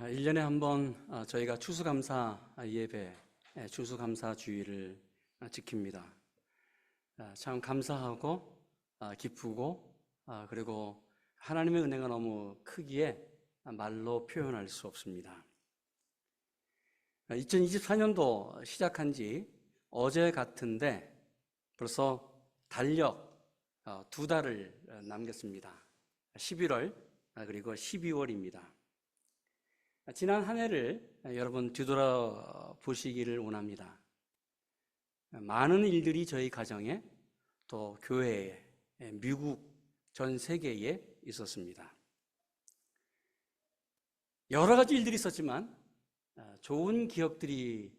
1년에 한 번 저희가 추수감사 예배, 추수감사 주일을 지킵니다. 참 감사하고 기쁘고 그리고 하나님의 은혜가 너무 크기에 말로 표현할 수 없습니다. 2024년도 시작한 지 어제 같은데 벌써 달력 2달을 남겼습니다. 11월 그리고 12월입니다. 지난 한 해를 여러분 뒤돌아보시기를 원합니다. 많은 일들이 저희 가정에 또 교회에 미국 전 세계에 있었습니다. 여러 가지 일들이 있었지만 좋은 기억들이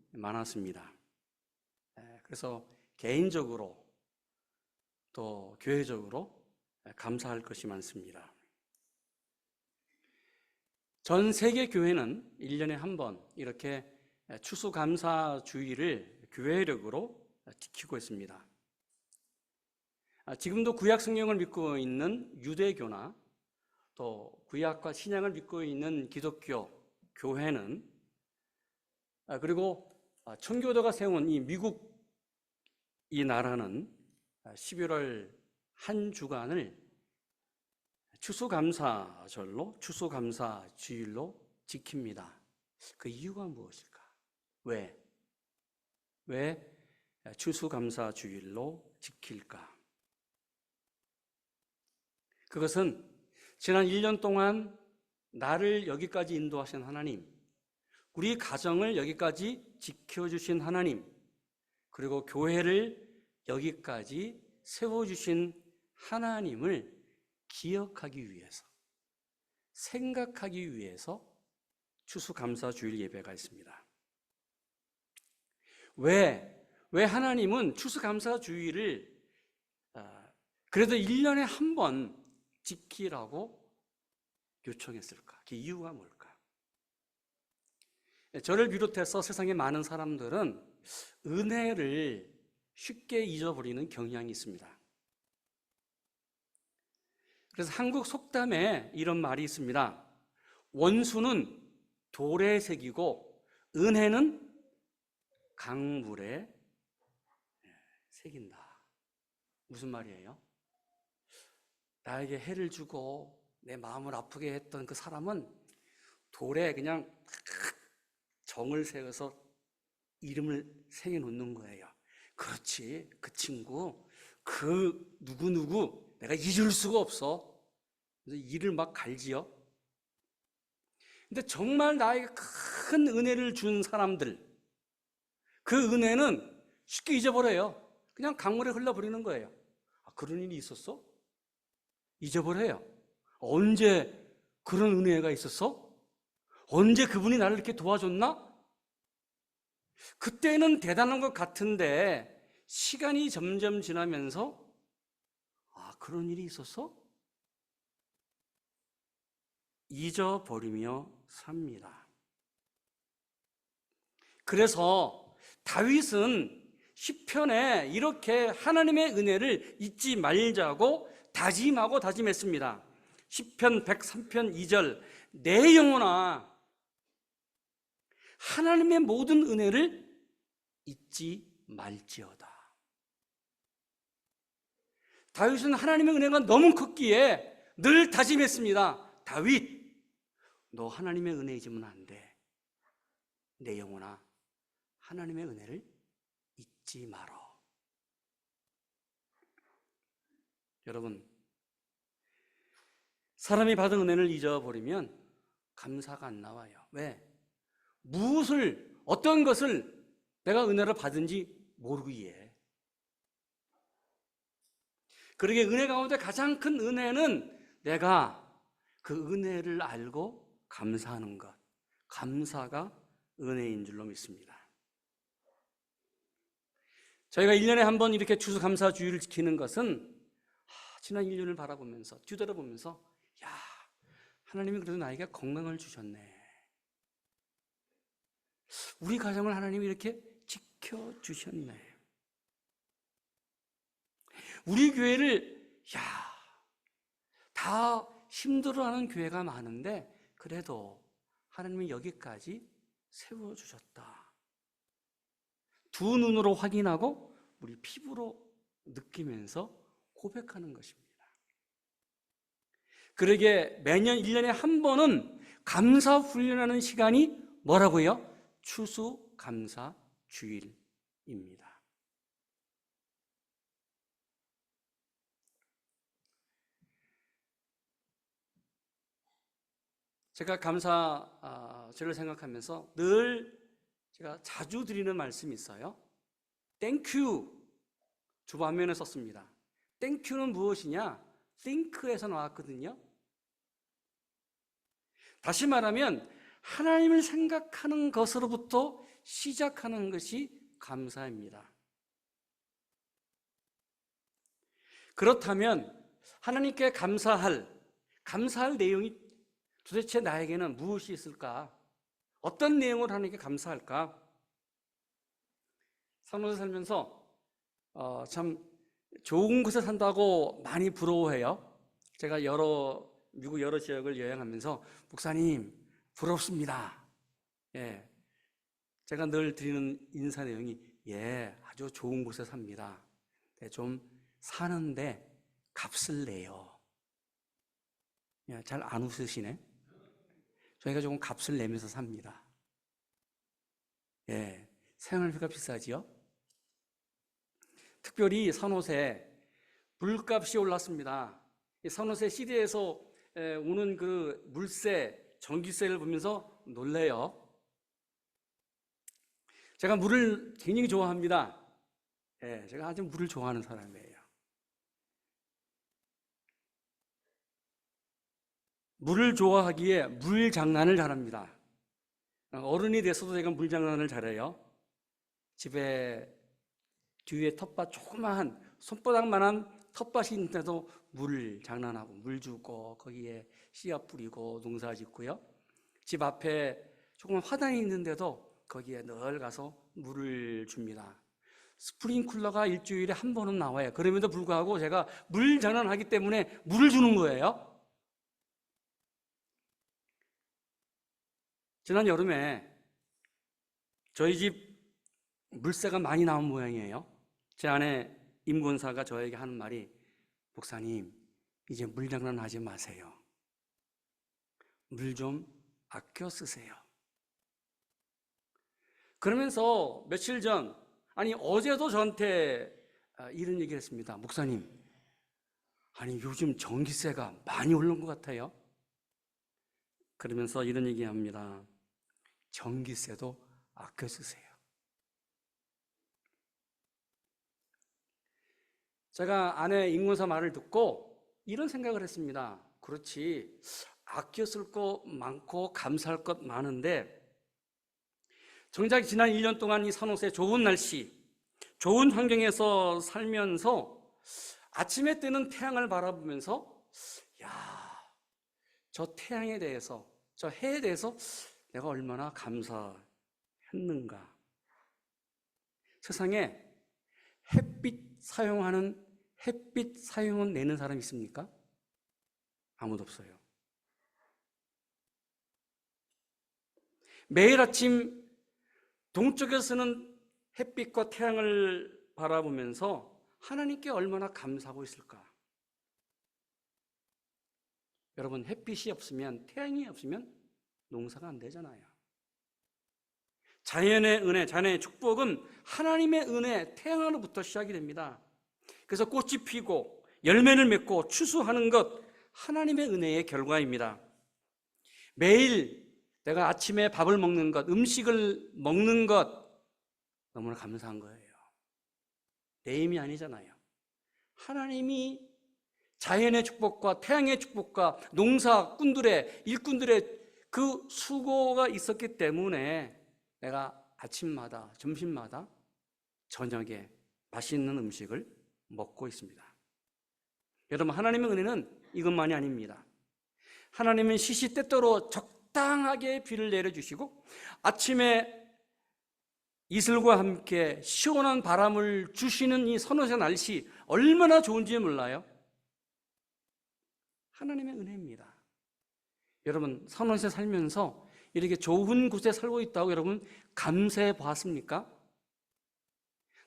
많았습니다. 그래서 개인적으로 또 교회적으로 감사할 것이 많습니다. 전 세계 교회는 1년에 한 번 이렇게 추수감사 주일을 교회력으로 지키고 있습니다. 지금도 구약 성경을 믿고 있는 유대교나 또 구약과 신약을 믿고 있는 기독교 교회는 그리고 청교도가 세운 이 미국 이 나라는 11월 한 주간을 추수감사절로 추수감사 주일로 지킵니다. 그 이유가 무엇일까? 왜 추수감사 주일로 지킬까? 그것은 지난 1년 동안 나를 여기까지 인도하신 하나님, 우리 가정을 여기까지 지켜주신 하나님, 그리고 교회를 여기까지 세워주신 하나님을 기억하기 위해서, 생각하기 위해서 추수감사 주일 예배가 있습니다. 왜 하나님은 추수감사 주일을 그래도 1년에 한 번 지키라고 요청했을까? 그 이유가 뭘까? 저를 비롯해서 세상의 많은 사람들은 은혜를 쉽게 잊어버리는 경향이 있습니다. 그래서 한국 속담에 이런 말이 있습니다. 원수는 돌에 새기고 은혜는 강물에 새긴다. 무슨 말이에요? 나에게 해를 주고 내 마음을 아프게 했던 그 사람은 돌에 그냥 정을 새겨서 이름을 새겨놓는 거예요. 그렇지, 그 친구, 그 누구누구 내가 잊을 수가 없어. 그래서 이를 막 갈지요. 근데 정말 나에게 큰 은혜를 준 사람들, 그 은혜는 쉽게 잊어버려요. 그냥 강물에 흘러버리는 거예요. 그런 일이 있었어? 잊어버려요. 언제 그런 은혜가 있었어? 언제 그분이 나를 이렇게 도와줬나? 그때는 대단한 것 같은데 시간이 점점 지나면서 그런 일이 있었어? 잊어버리며 삽니다. 그래서 다윗은 시편에 이렇게 하나님의 은혜를 잊지 말자고 다짐하고 다짐했습니다. 시편 103편 2절 내 영혼아 하나님의 모든 은혜를 잊지 말지어다. 다윗은 하나님의 은혜가 너무 컸기에 늘 다짐했습니다. 다윗, 너 하나님의 은혜 잊으면 안 돼. 내 영혼아, 하나님의 은혜를 잊지 마라. 여러분, 사람이 받은 은혜를 잊어버리면 감사가 안 나와요. 왜? 어떤 것을 내가 은혜를 받은지 모르기에. 그러게 은혜 가운데 가장 큰 은혜는 내가 그 은혜를 알고 감사하는 것, 감사가 은혜인 줄로 믿습니다. 저희가 1년에 한 번 이렇게 추수감사 주일을 지키는 것은 지난 1년을 바라보면서 뒤돌아보면서 하나님이 그래도 나에게 건강을 주셨네. 우리 가정을 하나님이 이렇게 지켜주셨네. 우리 교회를 다 힘들어하는 교회가 많은데 그래도 하나님이 여기까지 세워주셨다. 두 눈으로 확인하고 우리 피부로 느끼면서 고백하는 것입니다. 그러게 매년 1년에 한 번은 감사 훈련하는 시간이 뭐라고요? 추수감사주일입니다. 제가 감사절을 생각하면서 늘 제가 자주 드리는 말씀이 있어요. 땡큐 주반면에 썼습니다. 땡큐는 무엇이냐? think에서 나왔거든요. 다시 말하면 하나님을 생각하는 것으로부터 시작하는 것이 감사입니다. 그렇다면 하나님께 감사할 내용이 도대체 나에게는 무엇이 있을까? 어떤 내용을 하나님께 감사할까? 산호세 살면서 참 좋은 곳에 산다고 많이 부러워해요. 제가 미국 여러 지역을 여행하면서 목사님 부럽습니다. 예, 제가 늘 드리는 인사 내용이 아주 좋은 곳에 삽니다. 좀 사는데 값을 내요. 잘 안 웃으시네. 저희가 조금 값을 내면서 삽니다. 생활비가 비싸지요? 특별히 산호세 물값이 올랐습니다. 산호세 시대에서 오는 그 물세, 전기세를 보면서 놀래요. 제가 물을 굉장히 좋아합니다. 제가 아주 물을 좋아하는 사람이에요. 물을 좋아하기에 물 장난을 잘합니다. 어른이 돼서도 제가 물 장난을 잘해요. 집에 뒤에 텃밭, 조그마한 손바닥만한 텃밭이 있는데도 물 장난하고 물 주고 거기에 씨앗 뿌리고 농사 짓고요. 집 앞에 조그만 화단이 있는데도 거기에 늘 가서 물을 줍니다. 스프링클러가 일주일에 한 번은 나와요. 그럼에도 불구하고 제가 물 장난하기 때문에 물을 주는 거예요. 지난 여름에 저희 집 물세가 많이 나온 모양이에요. 제 아내 임권사가 저에게 하는 말이 목사님 이제 물 장난하지 마세요. 물 좀 아껴 쓰세요. 그러면서 며칠 전 어제도 저한테 이런 얘기를 했습니다. 목사님 요즘 전기세가 많이 오른 것 같아요. 그러면서 이런 얘기합니다. 전기세도 아껴 쓰세요. 제가 아내 임권사 말을 듣고 이런 생각을 했습니다. 그렇지, 아껴 쓸 거 많고 감사할 것 많은데 정작 지난 1년 동안 이 산호세 좋은 날씨, 좋은 환경에서 살면서 아침에 뜨는 태양을 바라보면서 저 태양에 대해서, 저 해에 대해서 내가 얼마나 감사했는가. 세상에 햇빛 사용은 내는 사람 있습니까? 아무도 없어요. 매일 아침 동쪽에서 쓰는 햇빛과 태양을 바라보면서 하나님께 얼마나 감사하고 있을까? 여러분, 햇빛이 없으면, 태양이 없으면 농사가 안 되잖아요. 자연의 은혜, 자연의 축복은 하나님의 은혜, 태양으로부터 시작이 됩니다. 그래서 꽃이 피고 열매를 맺고 추수하는 것, 하나님의 은혜의 결과입니다. 매일 내가 아침에 밥을 먹는 것, 음식을 먹는 것 너무나 감사한 거예요. 내 힘이 아니잖아요. 하나님이 자연의 축복과 태양의 축복과 농사꾼들의, 일꾼들의 그 수고가 있었기 때문에 내가 아침마다, 점심마다, 저녁에 맛있는 음식을 먹고 있습니다. 여러분, 하나님의 은혜는 이것만이 아닙니다. 하나님은 시시때때로 적당하게 비를 내려주시고 아침에 이슬과 함께 시원한 바람을 주시는 이 선호세 날씨 얼마나 좋은지 몰라요? 하나님의 은혜입니다. 여러분, 선호세 살면서 이렇게 좋은 곳에 살고 있다고 여러분 감사해 보았습니까?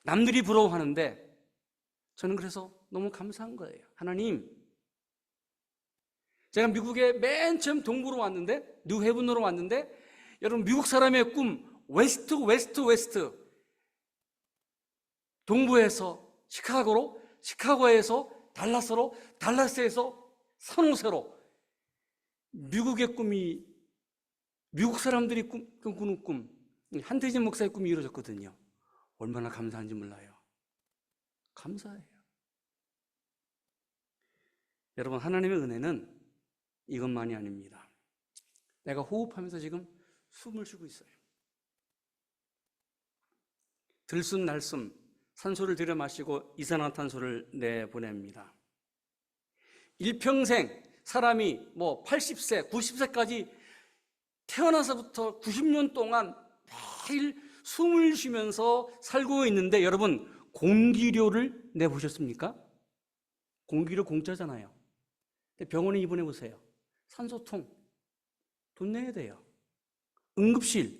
남들이 부러워하는데 저는 그래서 너무 감사한 거예요. 하나님, 제가 미국에 맨 처음 동부로 왔는데, 뉴헤븐으로 왔는데, 여러분 미국 사람의 꿈, 웨스트, 동부에서 시카고로, 시카고에서 달라스로, 달라스에서 산호세로, 미국의 꿈이, 미국 사람들이 꾸는 꿈, 한태진 목사의 꿈이 이루어졌거든요. 얼마나 감사한지 몰라요. 감사해요. 여러분, 하나님의 은혜는 이것만이 아닙니다. 내가 호흡하면서 지금 숨을 쉬고 있어요. 들숨 날숨 산소를 들여 마시고 이산화탄소를 내보냅니다. 일평생 사람이 80세, 90세까지 태어나서부터 90년 동안 매일 숨을 쉬면서 살고 있는데 여러분 공기료를 내보셨습니까? 공기료 공짜잖아요. 병원에 입원해 보세요. 산소통 돈 내야 돼요. 응급실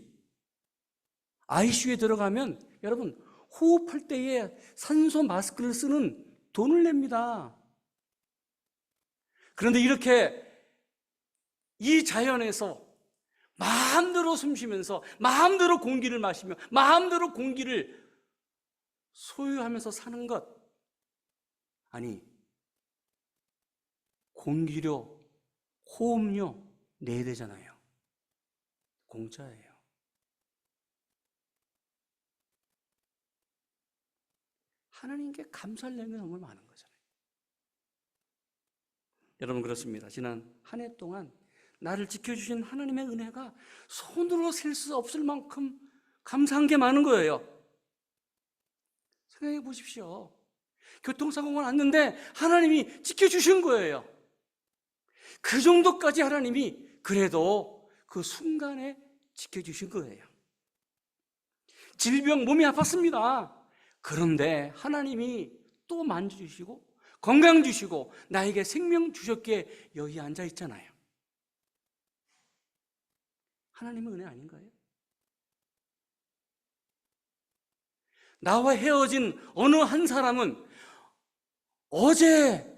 ICU에 들어가면 여러분 호흡할 때에 산소 마스크를 쓰는 돈을 냅니다. 그런데 이렇게 이 자연에서 마음대로 숨 쉬면서 마음대로 공기를 마시며 마음대로 공기를 소유하면서 사는 것, 아니 공기료, 호흡료 내야 되잖아요. 공짜예요. 하나님께 감사할 내용이 너무 많은 거잖아요. 여러분 그렇습니다. 지난 한 해 동안 나를 지켜주신 하나님의 은혜가 손으로 셀 수 없을 만큼 감사한 게 많은 거예요. 생각해 보십시오. 교통사고가 났는데 하나님이 지켜주신 거예요. 그 정도까지 하나님이 그래도 그 순간에 지켜주신 거예요. 질병, 몸이 아팠습니다. 그런데 하나님이 또 만져주시고 건강 주시고 나에게 생명 주셨기에 여기 앉아 있잖아요. 하나님의 은혜 아닌가요? 나와 헤어진 어느 한 사람은 어제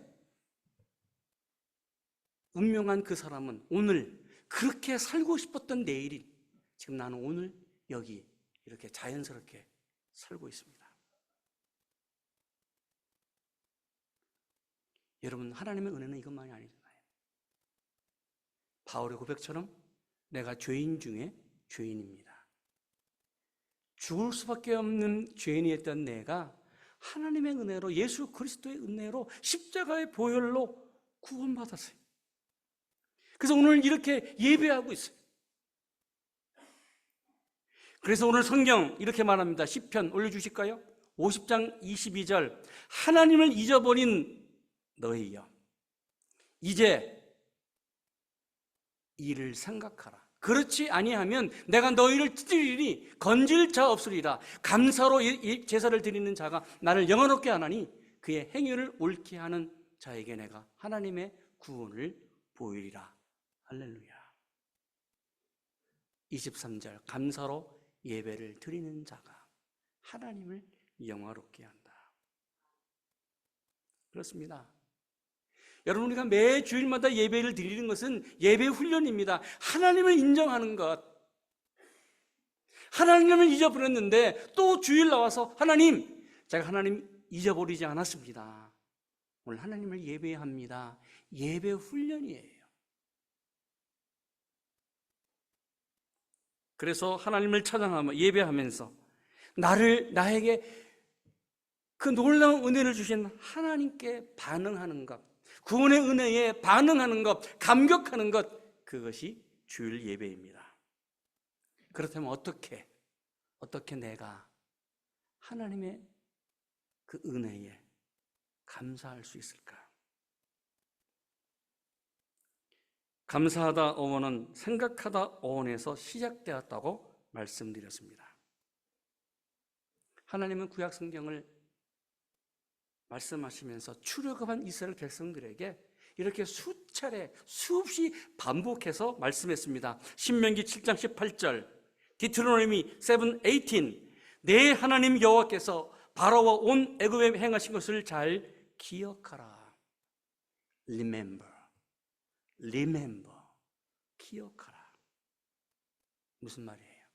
운명한 그 사람은 오늘 그렇게 살고 싶었던 내일인 지금 나는 오늘 여기 이렇게 자연스럽게 살고 있습니다. 여러분 하나님의 은혜는 이것만이 아니잖아요. 바울의 고백처럼 내가 죄인 중에 죄인입니다. 죽을 수밖에 없는 죄인이었던 내가 하나님의 은혜로 예수 그리스도의 은혜로 십자가의 보혈로 구원받았어요. 그래서 오늘 이렇게 예배하고 있어요. 그래서 오늘 성경 이렇게 말합니다. 시편 올려주실까요? 50장 22절 하나님을 잊어버린 너희여 이제 이를 생각하라. 그렇지 아니하면 내가 너희를 찢으리니 건질 자 없으리라. 감사로 제사를 드리는 자가 나를 영화롭게 하나니 그의 행위를 옳게 하는 자에게 내가 하나님의 구원을 보이리라. 할렐루야. 23절 감사로 예배를 드리는 자가 하나님을 영화롭게 한다. 그렇습니다. 여러분 우리가 매 주일마다 예배를 드리는 것은 예배 훈련입니다. 하나님을 인정하는 것. 하나님을 잊어버렸는데 또 주일 나와서 하나님, 제가 하나님 잊어버리지 않았습니다. 오늘 하나님을 예배합니다. 예배 훈련이에요. 그래서 하나님을 찬양하며 예배하면서 나에게 그 놀라운 은혜를 주신 하나님께 반응하는 것, 구원의 은혜에 반응하는 것, 감격하는 것, 그것이 주일 예배입니다. 그렇다면 어떻게 내가 하나님의 그 은혜에 감사할 수 있을까? 감사하다 어원은 생각하다 어원에서 시작되었다고 말씀드렸습니다. 하나님은 구약 성경을 말씀하시면서 출애굽한 이스라엘 백성들에게 이렇게 수차례 수없이 반복해서 말씀했습니다. 신명기 7장 18절, 디트로노미 7:18, 내 하나님 여호와께서 바로와 온 애굽에 행하신 것을 잘 기억하라. Remember, 기억하라. 무슨 말이에요?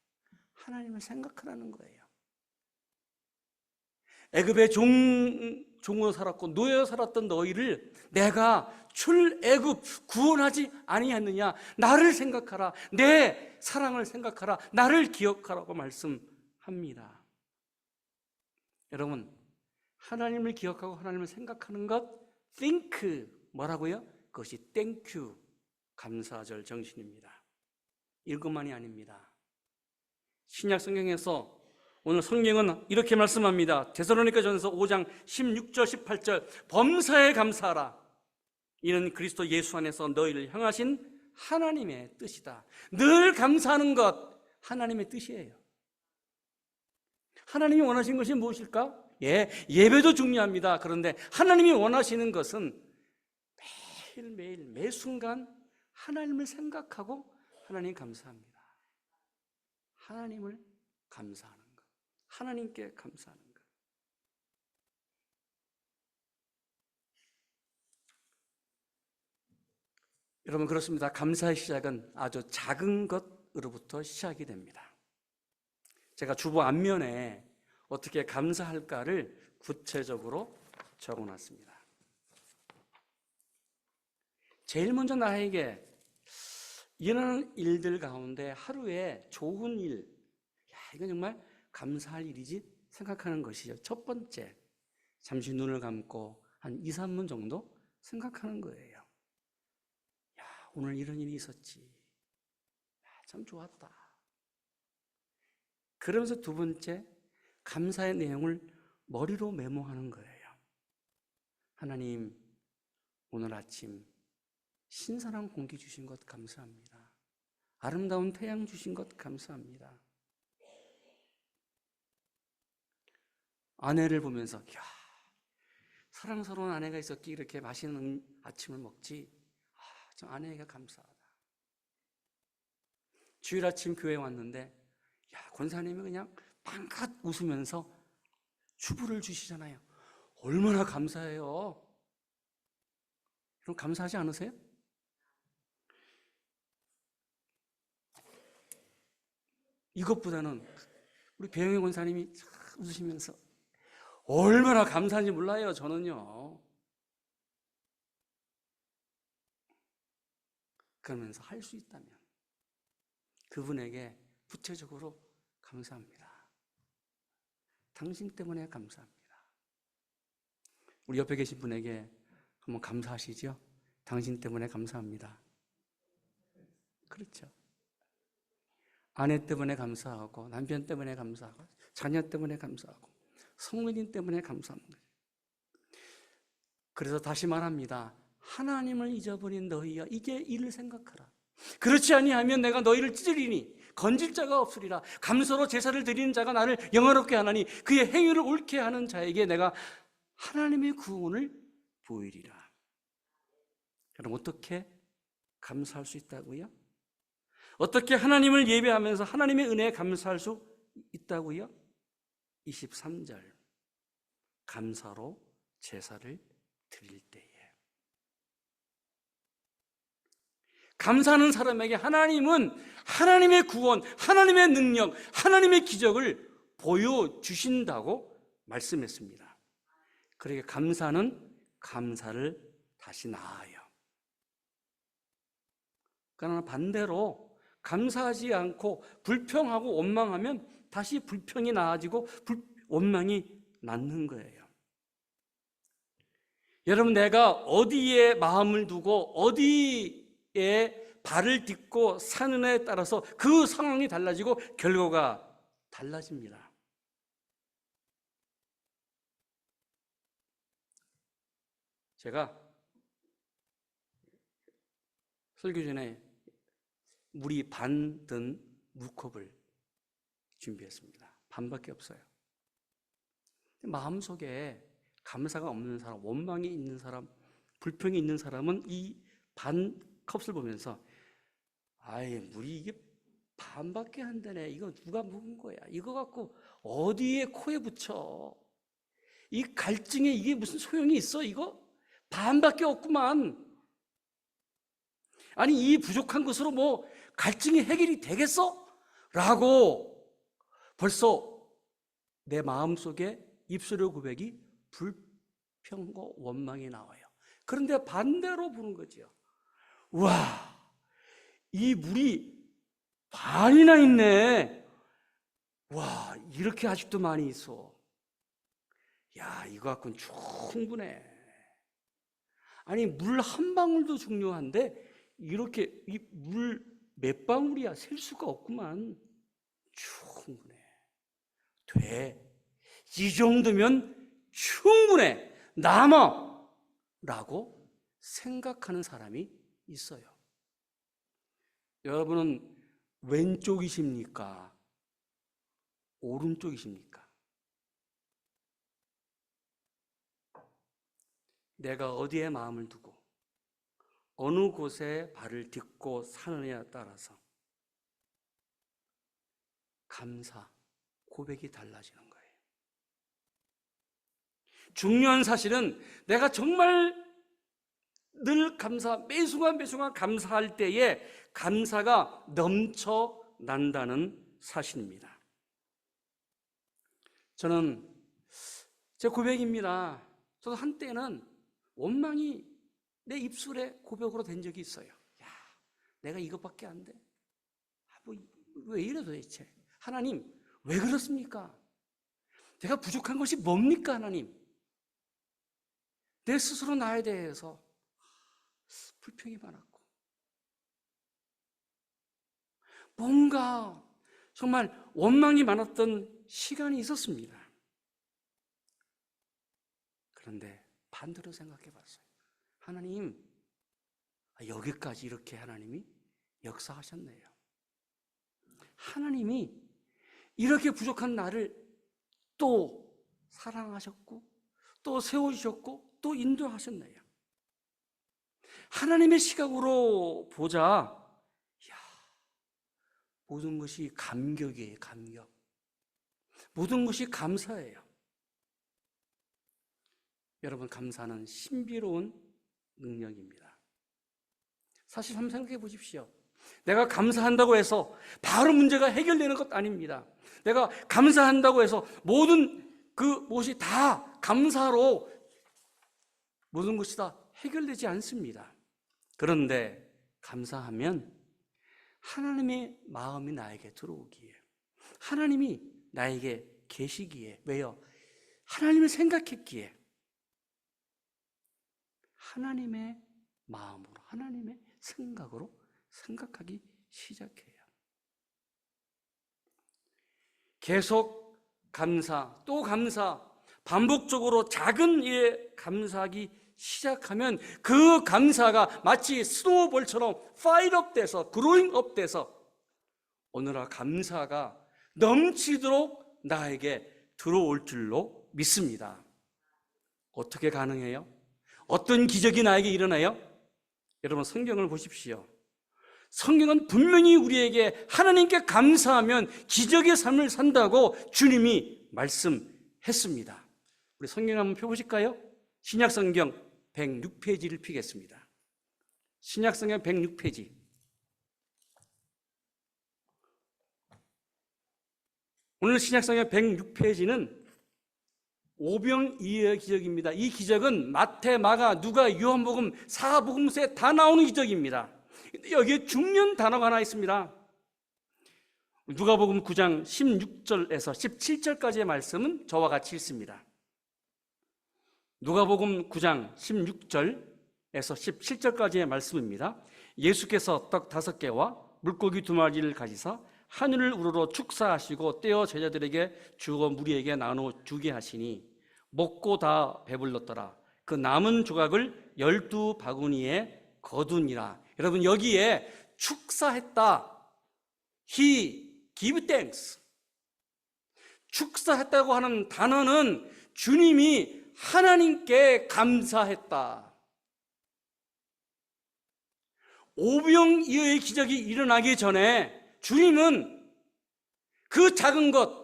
하나님을 생각하라는 거예요. 애굽의 종으로 살았고 노예로 살았던 너희를 내가 출애굽 구원하지 아니했느냐? 나를 생각하라. 내 사랑을 생각하라. 나를 기억하라고 말씀합니다. 여러분, 하나님을 기억하고 하나님을 생각하는 것, think, 뭐라고요? 그것이 thank you, 감사절 정신입니다. 이것만이 아닙니다. 신약 성경에서 오늘 성경은 이렇게 말씀합니다. 데살로니가전서 5장 16절 18절, 범사에 감사하라. 이는 그리스도 예수 안에서 너희를 향하신 하나님의 뜻이다. 늘 감사하는 것, 하나님의 뜻이에요. 하나님이 원하시는 것이 무엇일까? 예배도 중요합니다. 그런데 하나님이 원하시는 것은 매일매일 매 순간 하나님을 생각하고 하나님 감사합니다. 하나님을 감사하는 것, 하나님께 감사하는 것. 여러분, 그렇습니다. 감사의 시작은 아주 작은 것으로부터 시작이 됩니다. 제가 주보 앞면에 어떻게 감사할까를 구체적으로 적어놨습니다. 제일 먼저 나에게 일어나는 일들 가운데 하루에 좋은 일, 이건 정말 감사할 일이지 생각하는 것이죠. 첫 번째, 잠시 눈을 감고 한 2, 3분 정도 생각하는 거예요. 오늘 이런 일이 있었지. 참 좋았다. 그러면서 두 번째, 감사의 내용을 머리로 메모하는 거예요. 하나님, 오늘 아침 신선한 공기 주신 것 감사합니다. 아름다운 태양 주신 것 감사합니다. 아내를 보면서 사랑스러운 아내가 있었기에 이렇게 맛있는 아침을 먹지. 저 아내가 감사하다. 주일 아침 교회에 왔는데 권사님이 그냥 빵긋 웃으면서 주부를 주시잖아요. 얼마나 감사해요. 그럼 감사하지 않으세요? 이것보다는 우리 배영희 권사님이 웃으시면서 얼마나 감사한지 몰라요. 저는요. 그러면서 할 수 있다면 그분에게 구체적으로 감사합니다. 당신 때문에 감사합니다. 우리 옆에 계신 분에게 한번 감사하시죠? 당신 때문에 감사합니다. 그렇죠. 아내 때문에 감사하고, 남편 때문에 감사하고, 자녀 때문에 감사하고, 성도님 때문에 감사하는 거예요. 그래서 다시 말합니다. 하나님을 잊어버린 너희여, 이게 이를 생각하라. 그렇지 아니하면 내가 너희를 찢으리니 건질 자가 없으리라. 감사로 제사를 드리는 자가 나를 영화롭게 하나니 그의 행위를 옳게 하는 자에게 내가 하나님의 구원을 보이리라. 그럼 어떻게 감사할 수 있다고요? 어떻게 하나님을 예배하면서 하나님의 은혜에 감사할 수 있다고요? 23절, 감사로 제사를 드릴 때에. 감사하는 사람에게 하나님은 하나님의 구원, 하나님의 능력, 하나님의 기적을 보여주신다고 말씀했습니다. 그러니까 감사는 감사를 다시 낳아요. 그러나 반대로 감사하지 않고 불평하고 원망하면 다시 불평이 나아지고 원망이 낳는 거예요. 여러분, 내가 어디에 마음을 두고 어디에 발을 딛고 사느냐에 따라서 그 상황이 달라지고 결과가 달라집니다. 제가 설교 전에 물이 반 든 무컵을 준비했습니다. 반밖에 없어요. 마음속에 감사가 없는 사람, 원망이 있는 사람 불평이 있는 사람은 이 반 컵을 보면서 아이, 물이 이게 반밖에 안 되네. 이거 누가 먹은 거야? 이거 갖고 어디에 코에 붙여? 이 갈증에 이게 무슨 소용이 있어? 이거 반밖에 없구만. 아니, 이 부족한 것으로 뭐 갈증이 해결이 되겠어? 라고 벌써 내 마음속에 입술의 고백이 불평과 원망이 나와요. 그런데 반대로 보는 거죠. 와, 이 물이 반이나 있네. 와, 이렇게 아직도 많이 있어. 야, 이거 갖고는 충분해. 아니, 물 한 방울도 중요한데 이렇게 이 물 몇 방울이야 셀 수가 없구만. 충분해. 돼. 이 정도면 충분해. 남아. 라고 생각하는 사람이 있어요. 여러분은 왼쪽이십니까? 오른쪽이십니까? 내가 어디에 마음을 두고 어느 곳에 발을 딛고 사느냐에 따라서 감사, 고백이 달라지는 거예요. 중요한 사실은 내가 정말 늘 매 순간 감사할 때에 감사가 넘쳐난다는 사실입니다. 저는 제 고백입니다. 저도 한때는 원망이 내 입술에 고백으로 된 적이 있어요. 야, 내가 이것밖에 안 돼. 왜 이래 도대체? 하나님, 왜 그렇습니까? 내가 부족한 것이 뭡니까, 하나님? 내 스스로 나에 대해서 불평이 많았고, 뭔가 정말 원망이 많았던 시간이 있었습니다. 그런데 반대로 생각해 봤어요. 하나님, 여기까지 이렇게 하나님이 역사하셨네요. 하나님이 이렇게 부족한 나를 또 사랑하셨고, 또 세워주셨고, 또 인도하셨네요. 하나님의 시각으로 보자, 이야, 모든 것이 감격이에요, 감격. 모든 것이 감사예요. 여러분, 감사는 신비로운 능력입니다. 사실 한번 생각해 보십시오. 내가 감사한다고 해서 바로 문제가 해결되는 것 아닙니다. 내가 감사한다고 해서 모든 무엇이 다 감사로 모든 것이 다 해결되지 않습니다. 그런데 감사하면 하나님의 마음이 나에게 들어오기에, 하나님이 나에게 계시기에, 왜요? 하나님을 생각했기에 하나님의 마음으로, 하나님의 생각으로 생각하기 시작해요. 계속 감사, 또 감사, 반복적으로 작은 일에 감사하기 시작하면 그 감사가 마치 스노우볼처럼 파일업 돼서, 그로잉업 돼서 오늘날 감사가 넘치도록 나에게 들어올 줄로 믿습니다. 어떻게 가능해요? 어떤 기적이 나에게 일어나요? 여러분, 성경을 보십시오. 성경은 분명히 우리에게 하나님께 감사하면 기적의 삶을 산다고 주님이 말씀했습니다. 우리 성경 한번 펴보실까요? 신약성경 106페이지를 펴겠습니다. 신약성경 106페이지. 오늘 신약성경 106페이지는 오병이어의 기적입니다. 이 기적은 마태, 마가, 누가, 요한복음, 사복음서에 다 나오는 기적입니다. 여기에 중요한 단어가 하나 있습니다. 누가복음 9장 16절에서 17절까지의 말씀은 저와 같이 읽습니다. 누가복음 9장 16절에서 17절까지의 말씀입니다. 예수께서 떡 5개와 물고기 2마리를 가지사 하늘을 우러러 축사하시고 떼어 제자들에게 주어 무리에게 나눠 주게 하시니 먹고 다 배불렀더라. 그 남은 조각을 12바구니에 거두니라. 여러분, 여기에 축사했다, He give thanks, 축사했다고 하는 단어는 주님이 하나님께 감사했다, 오병이어의 기적이 일어나기 전에 주님은 그 작은 것,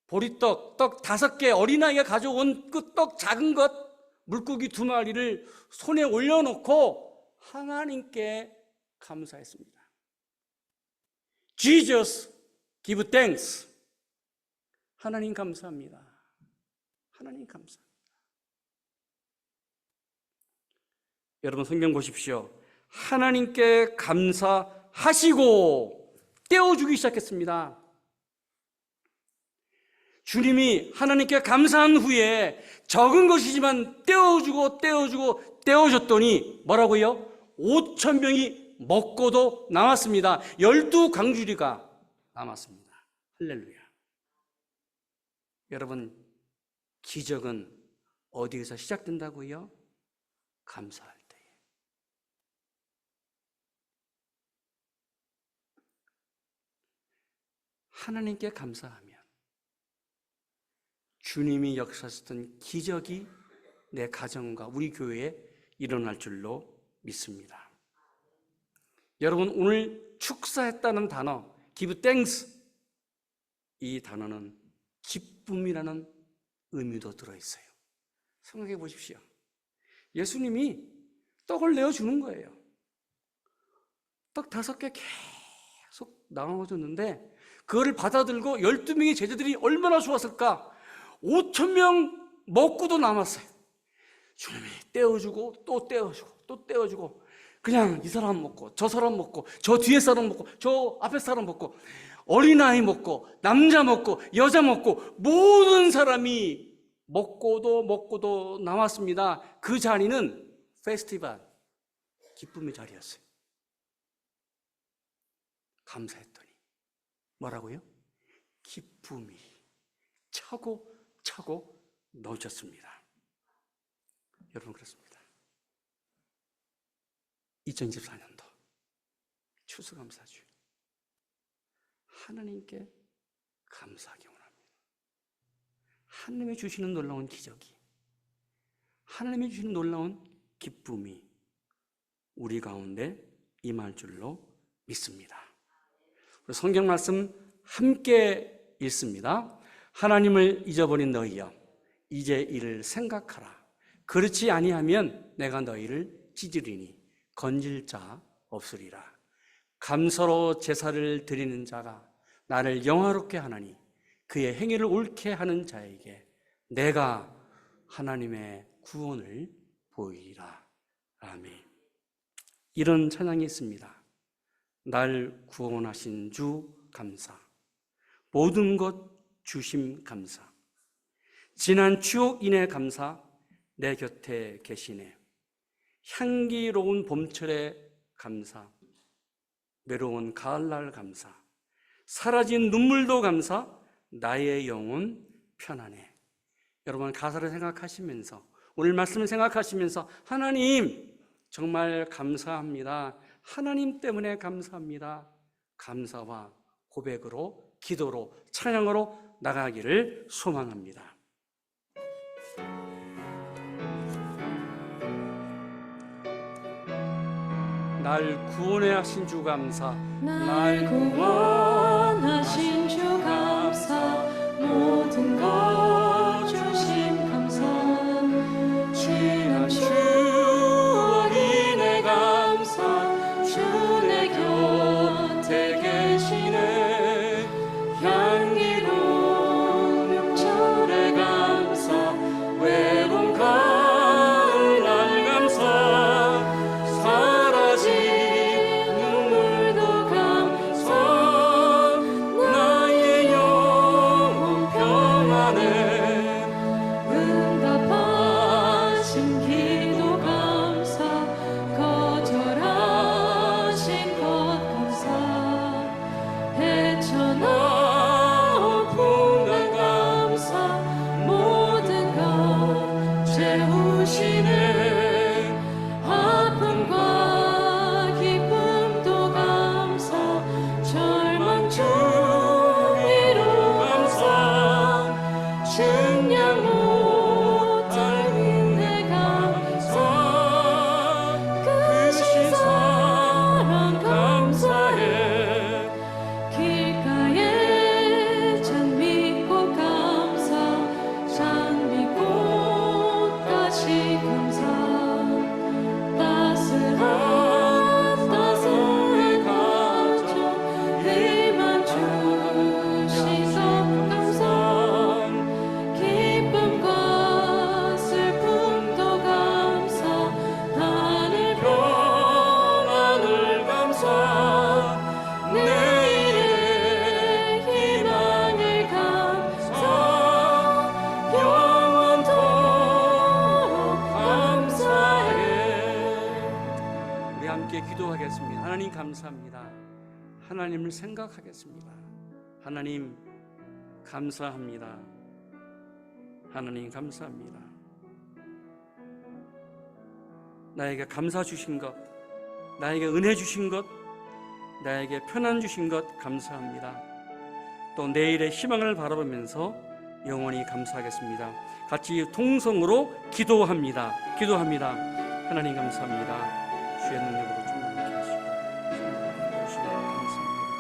보리떡, 떡 5개, 어린아이가 가져온 그 떡 작은 것, 물고기 2마리를 손에 올려놓고 하나님께 감사했습니다. Jesus give thanks. 하나님 감사합니다. 하나님 감사합니다. 여러분 성경 보십시오. 하나님께 감사하시고 떼어주기 시작했습니다. 주님이 하나님께 감사한 후에 적은 것이지만 떼어줬더니 뭐라고요? 5,000명이 먹고도 남았습니다. 12광주리가 남았습니다. 할렐루야. 여러분, 기적은 어디에서 시작된다고요? 감사할 때에. 하나님께 감사하면 주님이 역사하셨던 기적이 내 가정과 우리 교회에 일어날 줄로 믿습니다. 여러분, 오늘 축사했다는 단어, give thanks, 이 단어는 기쁨이라는 의미도 들어있어요. 생각해 보십시오. 예수님이 떡을 내어주는 거예요. 떡 5개 계속 나눠줬는데 그거를 받아들고 12명의 제자들이 얼마나 좋았을까? 5,000명 먹고도 남았어요. 주님이 떼어주고 또 떼어주고 또 떼어주고, 그냥 이 사람 먹고 저 사람 먹고 저 뒤에 사람 먹고 저 앞에 사람 먹고 어린아이 먹고 남자 먹고 여자 먹고 모든 사람이 먹고도 남았습니다. 그 자리는 페스티벌, 기쁨의 자리였어요. 감사했더니 뭐라고요? 기쁨이 차고 넘쳤습니다. 여러분, 그렇습니다. 2024년도 추수감사주, 하나님께 감사하기 원합니다. 하나님이 주시는 놀라운 기적이, 하나님이 주시는 놀라운 기쁨이 우리 가운데 임할 줄로 믿습니다. 성경 말씀 함께 읽습니다. 하나님을 잊어버린 너희여, 이제 이를 생각하라. 그렇지 아니하면 내가 너희를 찢으리니 건질 자 없으리라. 감사로 제사를 드리는 자가 나를 영화롭게 하나니 그의 행위를 옳게 하는 자에게 내가 하나님의 구원을 보이리라. 아멘. 이런 찬양이 있습니다. 날 구원하신 주 감사, 모든 것 주심 감사, 지난 추억 인해 감사, 내 곁에 계시네. 향기로운 봄철에 감사, 외로운 가을날 감사, 사라진 눈물도 감사, 나의 영혼 편안해. 여러분, 가사를 생각하시면서, 오늘 말씀을 생각하시면서 하나님 정말 감사합니다. 하나님 때문에 감사합니다. 감사와 고백으로, 기도로, 찬양으로 나가기를 소망합니다. 날 구원해 하신 주 감사, 날 구원하신 주 감사, 모든 것 주심 감사, 지난 추억 인해 감사, 주 내 곁에 계시네. 향기로운 명절에 감사, 외로운 가을날 감사, 사라진 눈물도 감사, 나의 영혼 평안해. 함께 기도하겠습니다. 하나님 감사합니다. 하나님을 생각하겠습니다. 하나님 감사합니다. 하나님 감사합니다. 나에게 감사 주신 것, 나에게 은혜 주신 것, 나에게 편안 주신 것 감사합니다. 또 내일의 희망을 바라보면서 영원히 감사하겠습니다. 같이 통성으로 기도합니다. 하나님 감사합니다. 주의 능력으로 충만케 하시고 주시면 감사합니다.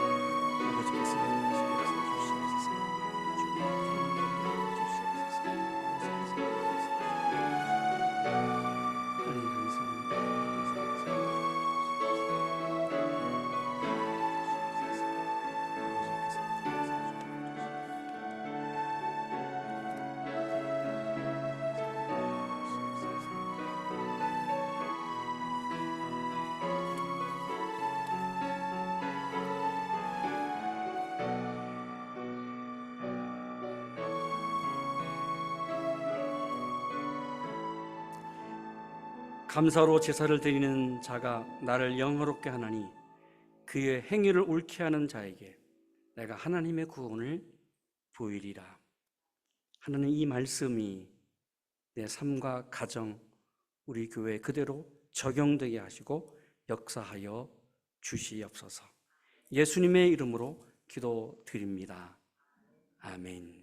아버지께서 주시옵소서. 하나님 감사로 제사를 드리는 자가 나를 영화롭게 하나니 그의 행위를 옳게 하는 자에게 내가 하나님의 구원을 보이리라. 하나님, 이 말씀이 내 삶과 가정, 우리 교회 그대로 적용되게 하시고 역사하여 주시옵소서. 예수님의 이름으로 기도드립니다. 아멘.